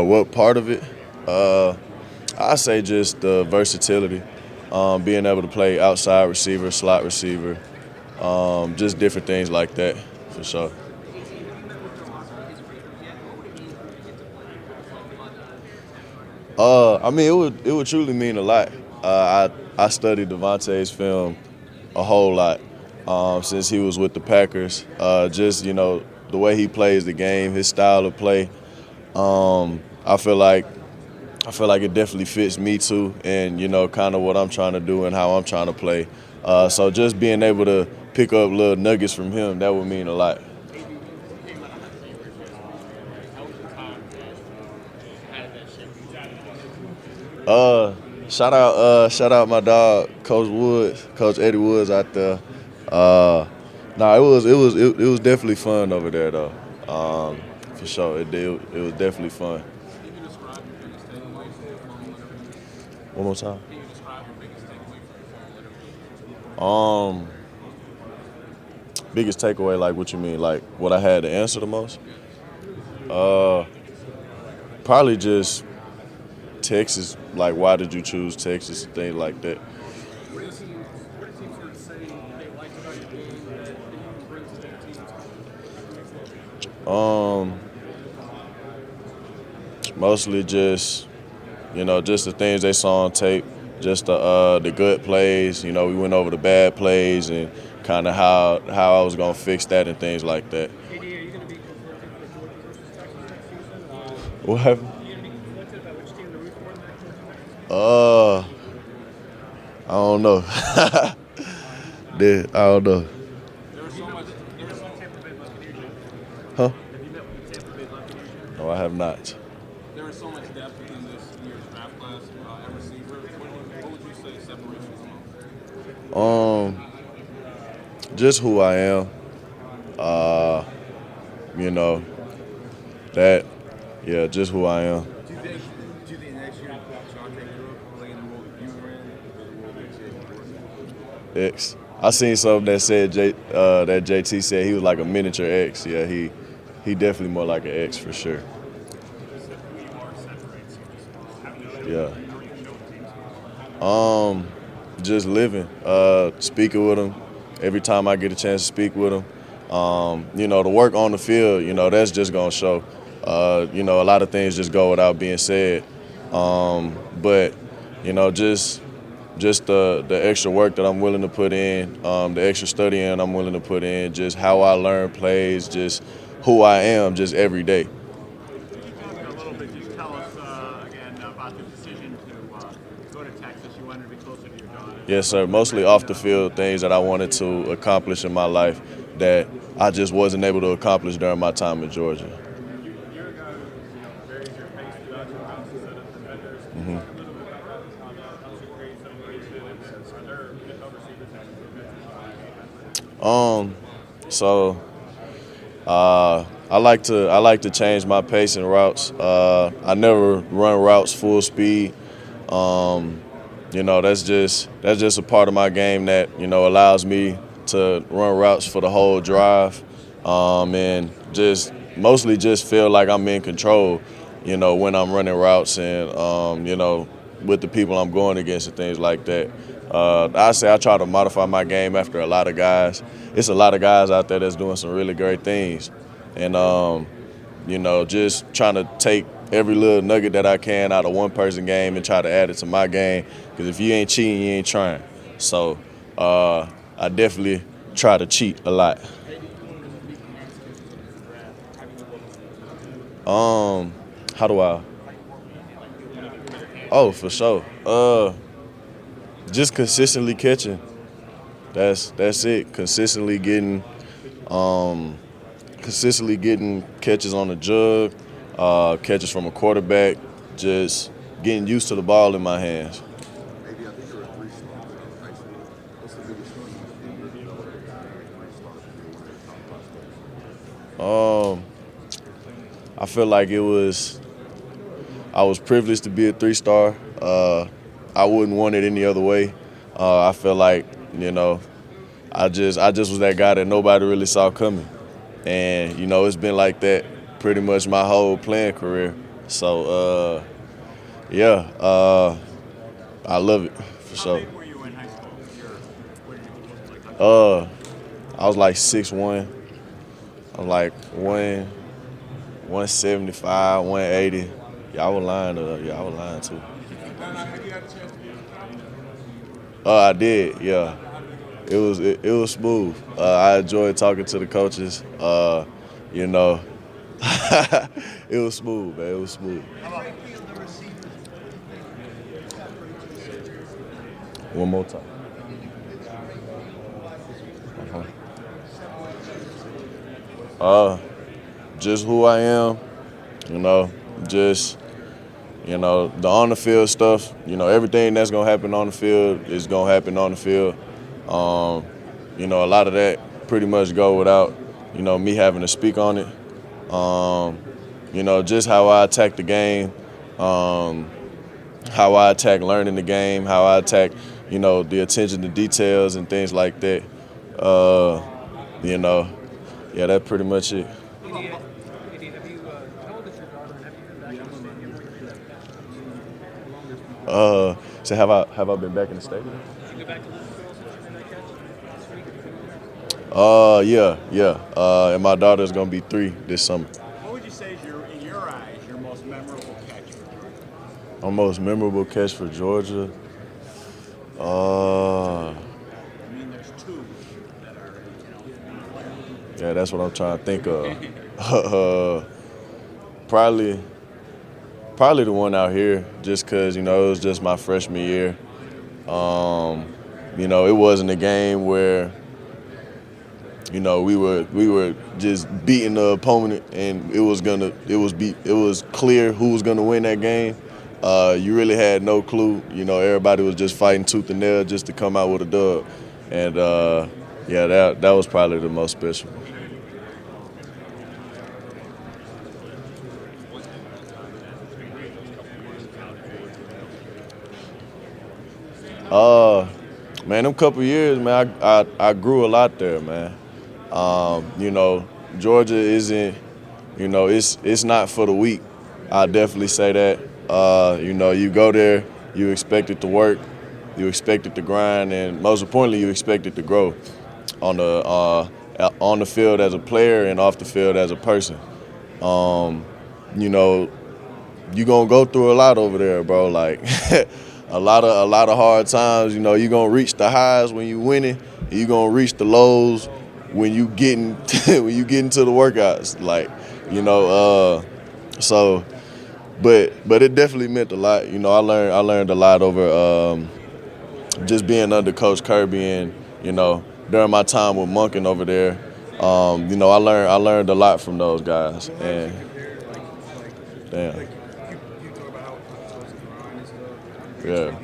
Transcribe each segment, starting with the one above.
What part of it? I say just the versatility, being able to play outside receiver, slot receiver, just different things like that, for sure. I mean, it would truly mean a lot. I studied DeVantae's film a whole lot since he was with the Packers. Just the way he plays the game, his style of play. I feel like it definitely fits me too, and kind of what I'm trying to do and how I'm trying to play. So just being able to pick up little nuggets from him, that would mean a lot. Shout out my dog, Coach Eddie Woods out there. It was definitely fun over there though. For sure, it was definitely fun. One more time. Um, Biggest takeaway, like what you mean, like what I had to answer the most? Uh, Probably just Texas. Like, why did you choose Texas? Things like that. Um, Mostly just the things they saw on tape, just the good plays. We went over the bad plays and kind of how I was gonna fix that and things like that. What happened? Uh, I don't know. I don't know. Huh? No, I have not. There is so much depth within this year's draft class at receiver. What would you say separates you the most? Just who I am. Uh, you know that. Yeah, just who I am. Do you think next year Sean take up playing the role that you were in, or the role that you were? X. I seen something that said that JT said he was like a miniature X. Yeah, he definitely more like an X for sure. Yeah. Just living, speaking with him every time I get a chance to speak with him. The work on the field, that's just gonna show. A lot of things just go without being said. But just the extra work that I'm willing to put in, the extra studying I'm willing to put in, just how I learn plays, just who I am, just every day. A little bit, just tell us again about the decision to go to Texas. You wanted to be closer to your daughter. Yes, sir. Mostly off the field things that I wanted to accomplish in my life that I just wasn't able to accomplish during my time in Georgia. You're a guy who varies your pace throughout your routes instead of defenders. Mm-hmm. Talk a little bit about how you create separation. Are there good receivers that you commit So I like to change my pace and routes. I never run routes full speed. That's just a part of my game that allows me to run routes for the whole drive, and just mostly just feel like I'm in control. When I'm running routes and with the people I'm going against and things like that. I say I try to modify my game after a lot of guys. It's a lot of guys out there that's doing some really great things, and just trying to take every little nugget that I can out of one person game and try to add it to my game. Because if you ain't cheating, you ain't trying. So I definitely try to cheat a lot. How do I? Oh, for sure. Just consistently catching. That's it. Consistently getting catches on the jug, catches from a quarterback, just getting used to the ball in my hands. Maybe I think there were 3 stars in high school. What's the biggest struggle you think with three stars when they're top prospects? I feel like I was privileged to be a 3-star. I wouldn't want it any other way. I feel like, I just was that guy that nobody really saw coming. And, it's been like that pretty much my whole playing career. So, yeah, I love it for How sure. big were you in high school? What did you look like? I was like 6'1". I'm like 175, 180. Yeah, I was lying. I was lying too. I did. Yeah, it was smooth. I enjoyed talking to the coaches. You know, it was smooth, man. It was smooth. One more time. Just who I am, you know, just, the on the field stuff, everything that's going to happen on the field is going to happen on the field. A lot of that pretty much go without, me having to speak on it. Just how I attack the game, how I attack learning the game, how I attack, the attention to details and things like that. Yeah, that's pretty much it. So have I been back in the stadium? Yeah. And my daughter's gonna be 3 this summer. What would you say is in your eyes, your most memorable catch for Georgia? My most memorable catch for Georgia. I mean, there's 2 that are, Yeah, that's what I'm trying to think of. Probably the one out here, just because, it was just my freshman year. It wasn't a game where, we were just beating the opponent, and it was clear who was gonna win that game. You really had no clue. Everybody was just fighting tooth and nail just to come out with a dub, and yeah, that was probably the most special. Man, them couple years, man, I grew a lot there, man. Georgia isn't, it's not for the weak. I definitely say that. You go there, you expect it to work, you expect it to grind, and most importantly, you expect it to grow on the field as a player and off the field as a person. You're gonna go through a lot over there, bro. Like a lot of hard times. You're gonna reach the highs when you winning, and you're gonna reach the lows when you getting when you get into the workouts. Like, so but it definitely meant a lot. I learned a lot over just being under Coach Kirby, and during my time with Monken over there. I learned a lot from those guys. And damn. Yeah.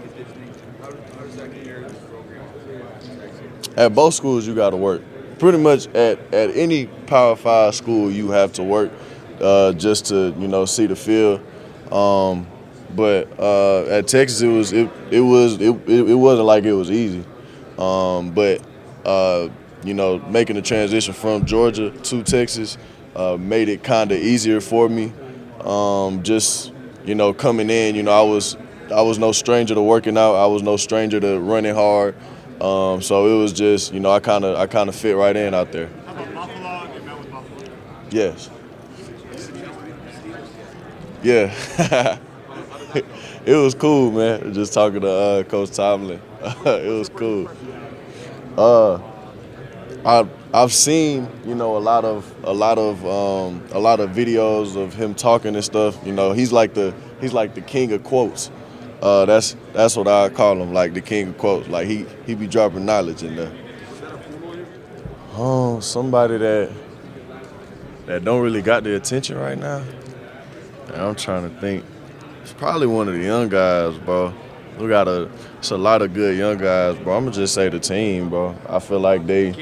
At both schools, you got to work. Pretty much at any Power 5 school, you have to work just to see the field. But at Texas, it wasn't like it was easy. But making the transition from Georgia to Texas made it kind of easier for me. Just coming in, I was no stranger to working out. I was no stranger to running hard. So it was just, I kind of fit right in out there. How about Buffalo? Have you met with Buffalo? Yes. Yeah. It was cool, man. Just talking to Coach Tomlin. It was cool. I've seen, a lot of videos of him talking and stuff. He's like the king of quotes. That's what I call him, like the king of quotes. Like he be dropping knowledge in there. Somebody that don't really got the attention right now. And I'm trying to think. It's probably one of the young guys, bro. It's a lot of good young guys, bro. I'm gonna just say the team, bro. I feel like they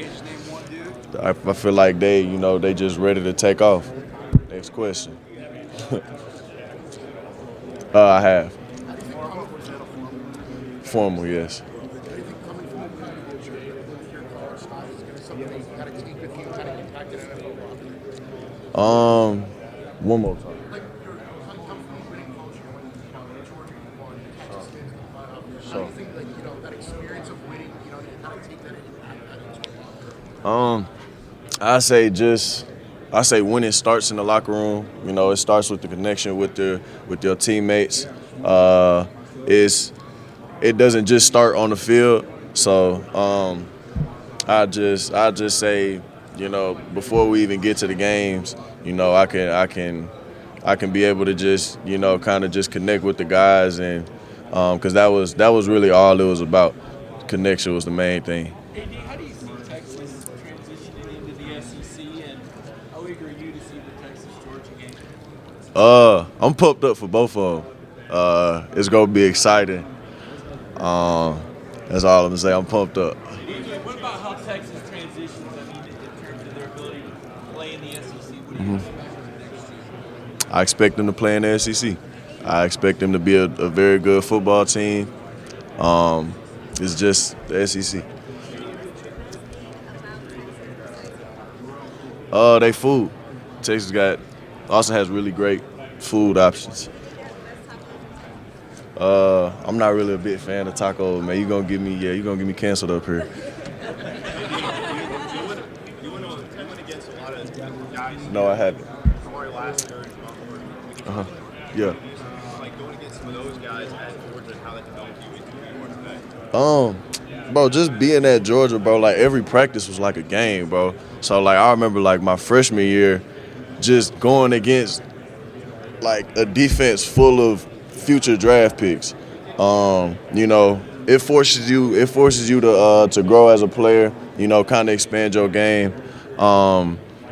they just ready to take off. Next question. I have. Formal, yes. One more time. that experience of winning, you kind of take that and add that into the locker room? I say when it starts in the locker room, it starts with the connection with your teammates. It doesn't just start on the field. So I just say, before we even get to the games, I can be able to just, kind of just connect with the guys, and because that was really all it was about. Connection was the main thing. AD, how do you see Texas transitioning into the SEC, and how eager are you to see the Texas-Georgia game? I'm pumped up for both of them. It's gonna be exciting. That's all I'm gonna say. I'm pumped up. What about how Texas transitions? I mean, in terms of their ability to play in the SEC, what do you expect next year? I expect them to play in the SEC. I expect them to be a very good football team. It's just the SEC. They food. Texas also has really great food options. I'm not really a big fan of tacos, man. You gonna get me canceled up here. You went against a lot of guys. No, I haven't. Corey Lassiter and Yeah. like going against some of those guys at Georgia and how that developed you into who you are today. Bro, just being at Georgia, bro, like every practice was like a game, bro. So like I remember like my freshman year, just going against like a defense full of future draft picks. It forces you to grow as a player. Kind of expand your game.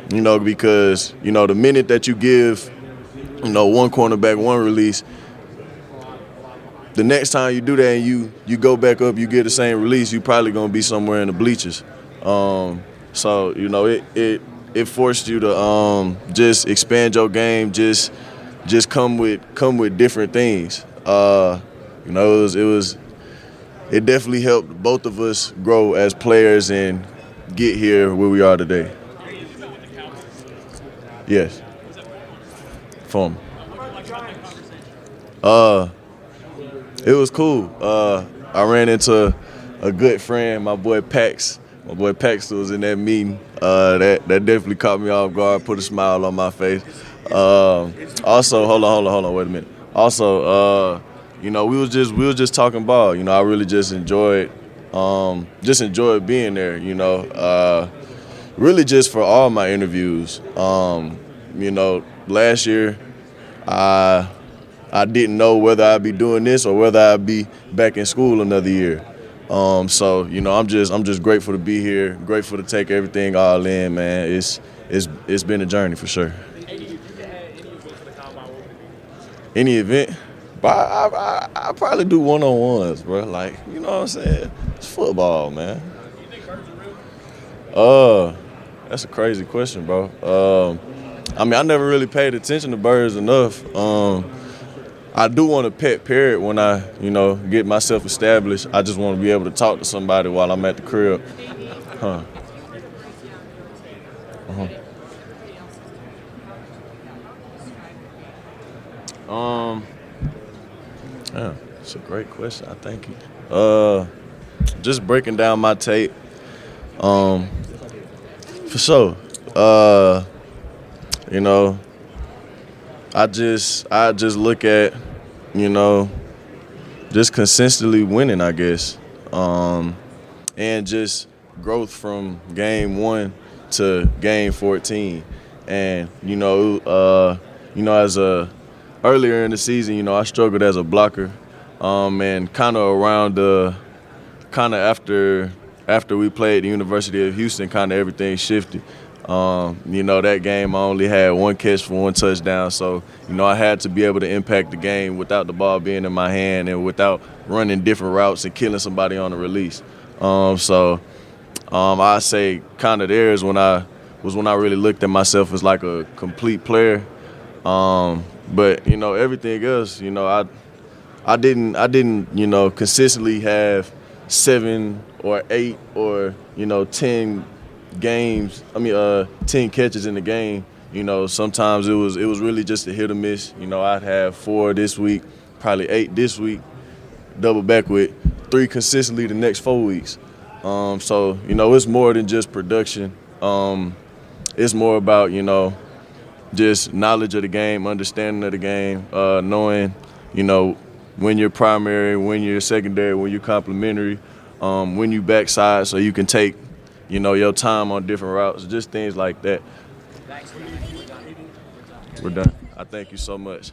Because the minute that you give, one cornerback one release, the next time you do that and you go back up, you get the same release, you probably gonna be somewhere in the bleachers. So it forced you to just expand your game, just come with different things. It definitely helped both of us grow as players and get here where we are today. Yes. From. It was cool. I ran into a good friend, my boy Pax. My boy Pax was in that meeting. That definitely caught me off guard, put a smile on my face. Also, hold on, wait a minute. Also, we was just talking ball. I really just enjoyed being there. Really just for all my interviews. Last year, I didn't know whether I'd be doing this or whether I'd be back in school another year. So I'm just grateful to be here, grateful to take everything all in, man. It's been a journey for sure. Any event? But I probably do one-on-ones, bro. Like, you know what I'm saying? It's football, man. That's a crazy question, bro. I never really paid attention to birds enough. I do want a pet parrot when I, get myself established. I just want to be able to talk to somebody while I'm at the crib. Yeah, it's a great question. I thank you. Just breaking down my tape. For sure. I just look at, just consistently winning, I guess, and just growth from game 1 to game 14, and as earlier in the season, I struggled as a blocker, and kind of after we played the University of Houston, kind of everything shifted. That game I only had one catch for one touchdown, so I had to be able to impact the game without the ball being in my hand and without running different routes and killing somebody on the release. I say kind of there is when I really looked at myself as like a complete player. But everything else, I didn't consistently have 7 or 8 or 10 games. 10 catches in the game. Sometimes it was really just a hit or miss. I'd have 4 this week, probably 8 this week, double back with 3 consistently the next 4 weeks. So, you know, it's more than just production. It's more about, you know, just knowledge of the game, understanding of the game, knowing, you know, when you're primary, when you're secondary, when you're complementary, when you backside, so you can take, you know, your time on different routes, just things like that. We're done. I thank you so much.